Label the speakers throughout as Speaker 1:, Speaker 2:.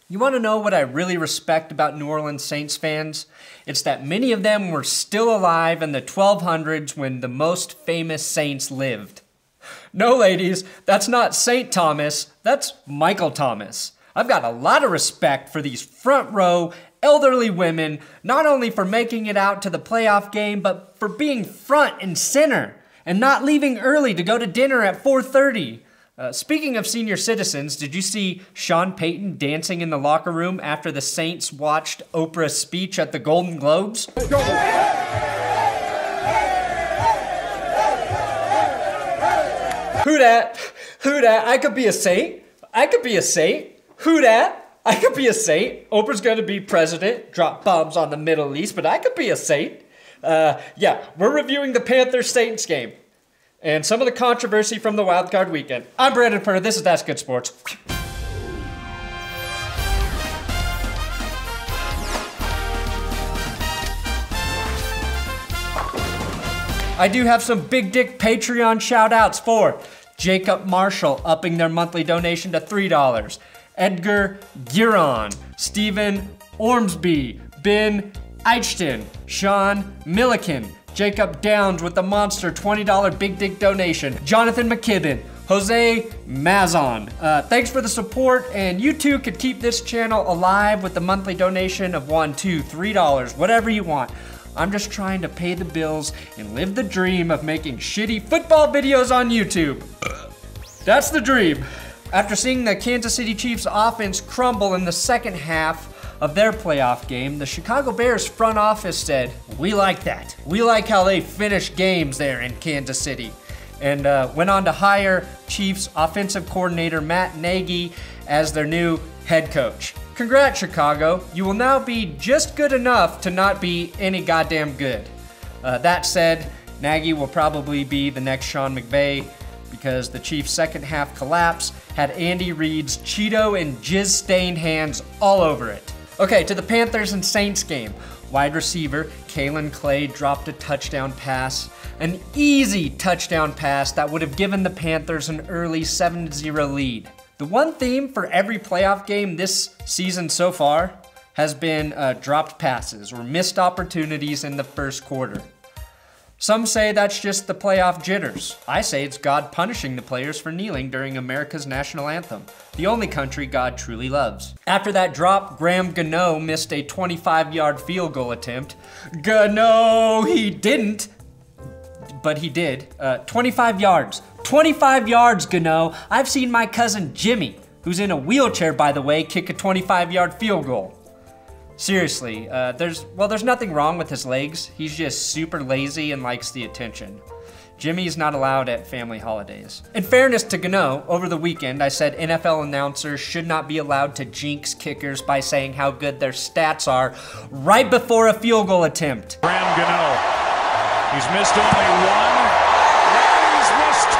Speaker 1: You want to know what I really respect about New Orleans Saints fans? It's that many of them were still alive in the 1200s when the most famous Saints lived. No, ladies, that's not St. Thomas, that's Michael Thomas. I've got a lot of respect for these front row, elderly women, not only for making it out to the playoff game, but for being front and center and not leaving early to go to dinner at 4:30. Speaking of senior citizens, did you see Sean Payton dancing in the locker room after the Saints watched Oprah's speech at the Golden Globes? Who dat? Who dat? I could be a saint. I could be a saint. Who dat? I could be a saint. Oprah's gonna be president, drop bombs on the Middle East, but I could be a saint. Yeah, we're reviewing the Panthers Saints game and some of the controversy from the wildcard weekend. I'm Brandon Perna, this is That's Good Sports. I do have some big dick Patreon shout outs for Jacob Marshall upping their monthly donation to $3, Edgar Giron, Stephen Ormsby, Ben Eichton, Sean Milliken, Jacob Downs with the monster $20 big dick donation, Jonathan McKibben, Jose Mazon. Thanks for the support, and you too could keep this channel alive with the monthly donation of $1, $2, $3, whatever you want. I'm just trying to pay the bills and live the dream of making shitty football videos on YouTube. That's the dream. After seeing the Kansas City Chiefs offense crumble in the second half of their playoff game, the Chicago Bears front office said, "We like that. We like how they finish games there in Kansas City," and went on to hire Chiefs offensive coordinator Matt Nagy as their new head coach. Congrats, Chicago. You will now be just good enough to not be any goddamn good. That said, Nagy will probably be the next Sean McVay because the Chiefs' second half collapse had Andy Reid's Cheeto and jizz-stained hands all over it. Okay, to the Panthers and Saints game. Wide receiver Kalen Clay dropped a touchdown pass, an easy touchdown pass that would have given the Panthers an early 7-0 lead. The one theme for every playoff game this season so far has been dropped passes or missed opportunities in the first quarter. Some say that's just the playoff jitters. I say it's God punishing the players for kneeling during America's national anthem, the only country God truly loves. After that drop, Graham Gano missed a 25-yard field goal attempt. Gano, he didn't, but he did. 25 yards. 25 yards, Gano. I've seen my cousin Jimmy, who's in a wheelchair, by the way, kick a 25-yard field goal. Seriously, there's nothing wrong with his legs. He's just super lazy and likes the attention. Jimmy's not allowed at family holidays. In fairness to Gano, over the weekend I said NFL announcers should not be allowed to jinx kickers by saying how good their stats are right before a field goal attempt.
Speaker 2: Graham Gano, he's missed only one.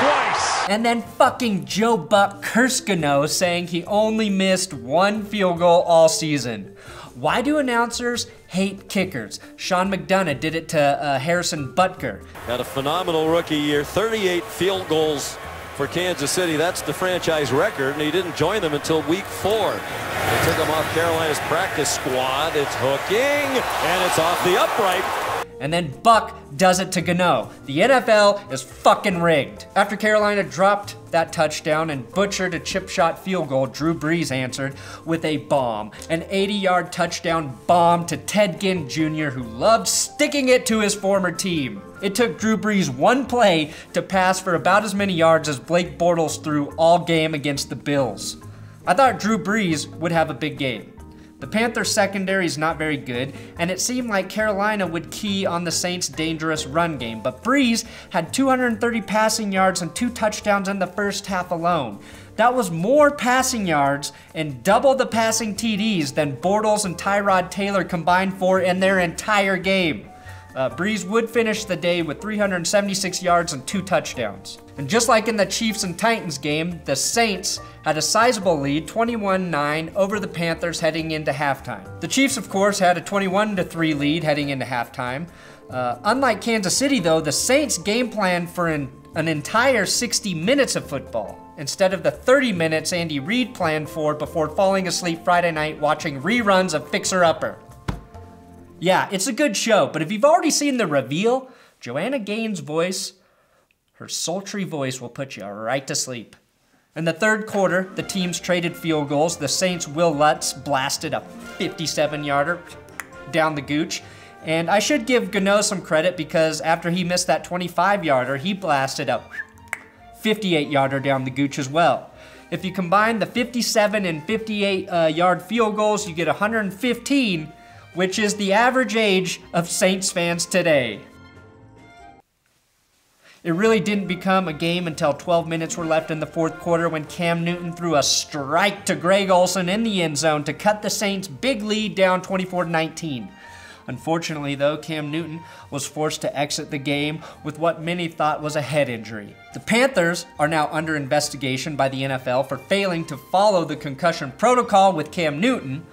Speaker 2: Twice.
Speaker 1: And then fucking Joe Buck cursed Gano, saying he only missed one field goal all season. Why do announcers hate kickers? Sean McDonough did it to Harrison Butker.
Speaker 3: Had a phenomenal rookie year, 38 field goals for Kansas City. That's the franchise record, and he didn't join them until week 4. They took him off Carolina's practice squad. It's hooking, and it's off the upright.
Speaker 1: And then Buck does it to Gano. The NFL is fucking rigged. After Carolina dropped that touchdown and butchered a chip shot field goal, Drew Brees answered with a bomb. An 80-yard touchdown bomb to Ted Ginn Jr., who loved sticking it to his former team. It took Drew Brees one play to pass for about as many yards as Blake Bortles threw all game against the Bills. I thought Drew Brees would have a big game. The Panthers secondary is not very good, and it seemed like Carolina would key on the Saints' dangerous run game, but Brees had 230 passing yards and 2 touchdowns in the first half alone. That was more passing yards and double the passing TDs than Bortles and Tyrod Taylor combined for in their entire game. Brees would finish the day with 376 yards and 2 touchdowns. And just like in the Chiefs and Titans game, the Saints had a sizable lead, 21-9, over the Panthers heading into halftime. The Chiefs, of course, had a 21-3 lead heading into halftime. Unlike Kansas City, though, the Saints game planned for an entire 60 minutes of football. instead of the 30 minutes Andy Reid planned for before falling asleep Friday night watching reruns of Fixer Upper. Yeah, it's a good show, but if you've already seen the reveal, Joanna Gaines' voice, her sultry voice will put you right to sleep. In the third quarter, the teams traded field goals. The Saints' Will Lutz blasted a 57-yarder down the gooch. And I should give Gano some credit because after he missed that 25-yarder, he blasted a 58-yarder down the gooch as well. If you combine the 57 and 58-yard field goals, you get 115, which is the average age of Saints fans today. It really didn't become a game until 12 minutes were left in the fourth quarter when Cam Newton threw a strike to Greg Olsen in the end zone to cut the Saints' big lead down 24-19. Unfortunately, though, Cam Newton was forced to exit the game with what many thought was a head injury. The Panthers are now under investigation by the NFL for failing to follow the concussion protocol with Cam Newton.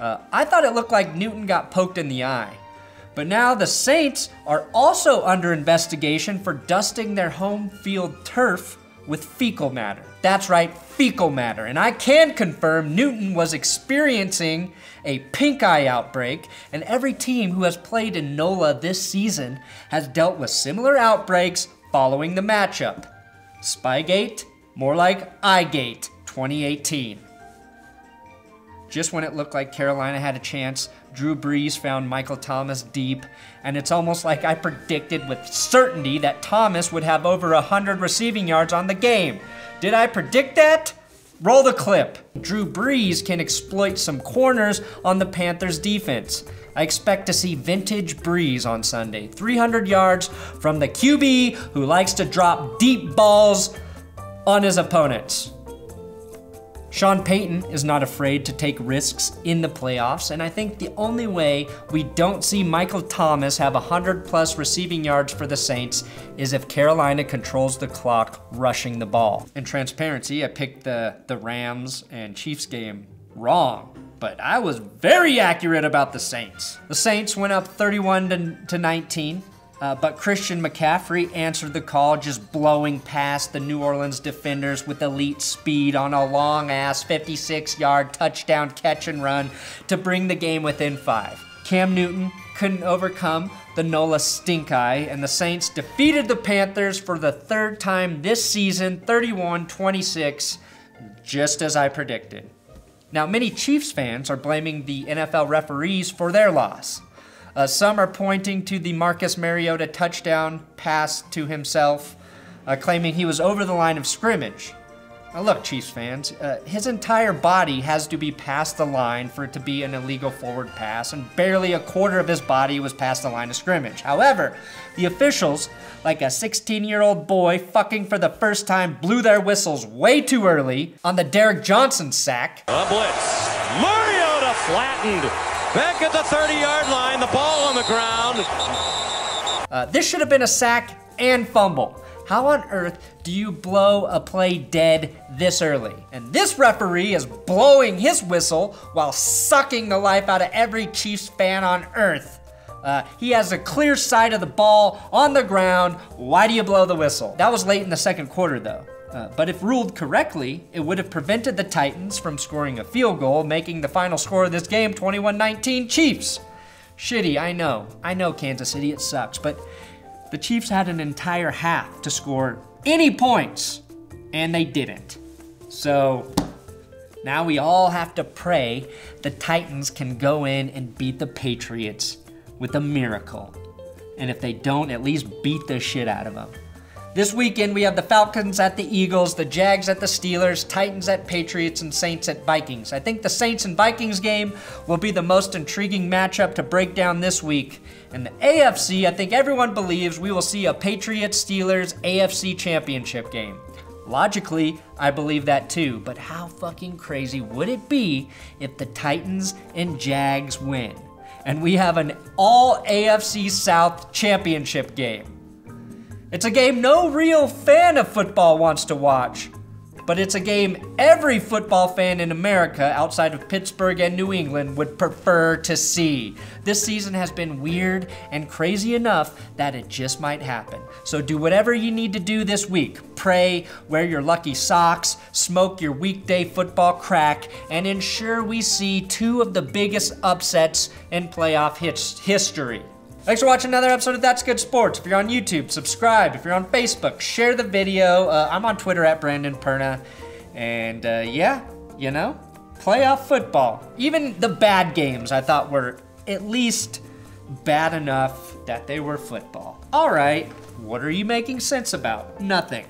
Speaker 1: I thought it looked like Newton got poked in the eye. But now the Saints are also under investigation for dusting their home field turf with fecal matter. That's right, fecal matter. And I can confirm Newton was experiencing a pink eye outbreak, and every team who has played in NOLA this season has dealt with similar outbreaks following the matchup. Spygate, more like Eyegate 2018. Just when it looked like Carolina had a chance, Drew Brees found Michael Thomas deep, and it's almost like I predicted with certainty that Thomas would have over 100 receiving yards on the game. Did I predict that? Roll the clip. Drew Brees can exploit some corners on the Panthers defense. I expect to see vintage Brees on Sunday. 300 yards from the QB who likes to drop deep balls on his opponents. Sean Payton is not afraid to take risks in the playoffs, and I think the only way we don't see Michael Thomas have 100+ receiving yards for the Saints is if Carolina controls the clock rushing the ball. In transparency, I picked the Rams and Chiefs game wrong, but I was very accurate about the Saints. The Saints went up 31-19. But Christian McCaffrey answered the call, just blowing past the New Orleans defenders with elite speed on a long-ass 56-yard touchdown catch and run to bring the game within 5. Cam Newton couldn't overcome the NOLA stink eye, and the Saints defeated the Panthers for the third time this season, 31-26, just as I predicted. Now, many Chiefs fans are blaming the NFL referees for their loss. Some are pointing to the Marcus Mariota touchdown pass to himself, claiming he was over the line of scrimmage. Now look, Chiefs fans, his entire body has to be past the line for it to be an illegal forward pass, and barely a quarter of his body was past the line of scrimmage. However, the officials, like a 16-year-old boy fucking for the first time, blew their whistles way too early on the Derrick Johnson sack.
Speaker 3: A blitz. Mariota flattened. Back at the 30-yard line, the ball on the ground.
Speaker 1: This should have been a sack and fumble. How on earth do you blow a play dead this early? And this referee is blowing his whistle while sucking the life out of every Chiefs fan on earth. He has a clear sight of the ball on the ground. Why do you blow the whistle? That was late in the second quarter, though. But if ruled correctly, it would have prevented the Titans from scoring a field goal, making the final score of this game 21-19 Chiefs. Shitty, I know. I know, Kansas City, it sucks. But the Chiefs had an entire half to score any points, and they didn't. So now we all have to pray the Titans can go in and beat the Patriots with a miracle. And if they don't, at least beat the shit out of them. This weekend, we have the Falcons at the Eagles, the Jags at the Steelers, Titans at Patriots, and Saints at Vikings. I think the Saints and Vikings game will be the most intriguing matchup to break down this week. In the AFC, I think everyone believes we will see a Patriots-Steelers AFC championship game. Logically, I believe that too, but how fucking crazy would it be if the Titans and Jags win? And we have an all AFC South championship game. It's a game no real fan of football wants to watch. but it's a game every football fan in America outside of Pittsburgh and New England would prefer to see. This season has been weird and crazy enough that it just might happen. So do whatever you need to do this week. Pray, wear your lucky socks, smoke your weekday football crack, and ensure we see two of the biggest upsets in playoff history. Thanks for watching another episode of That's Good Sports. If you're on YouTube, subscribe. If you're on Facebook, share the video. I'm on Twitter at Brandon Perna. And yeah, you know, playoff football. Even the bad games I thought were at least bad enough that they were football. All right, what are you making sense about? Nothing.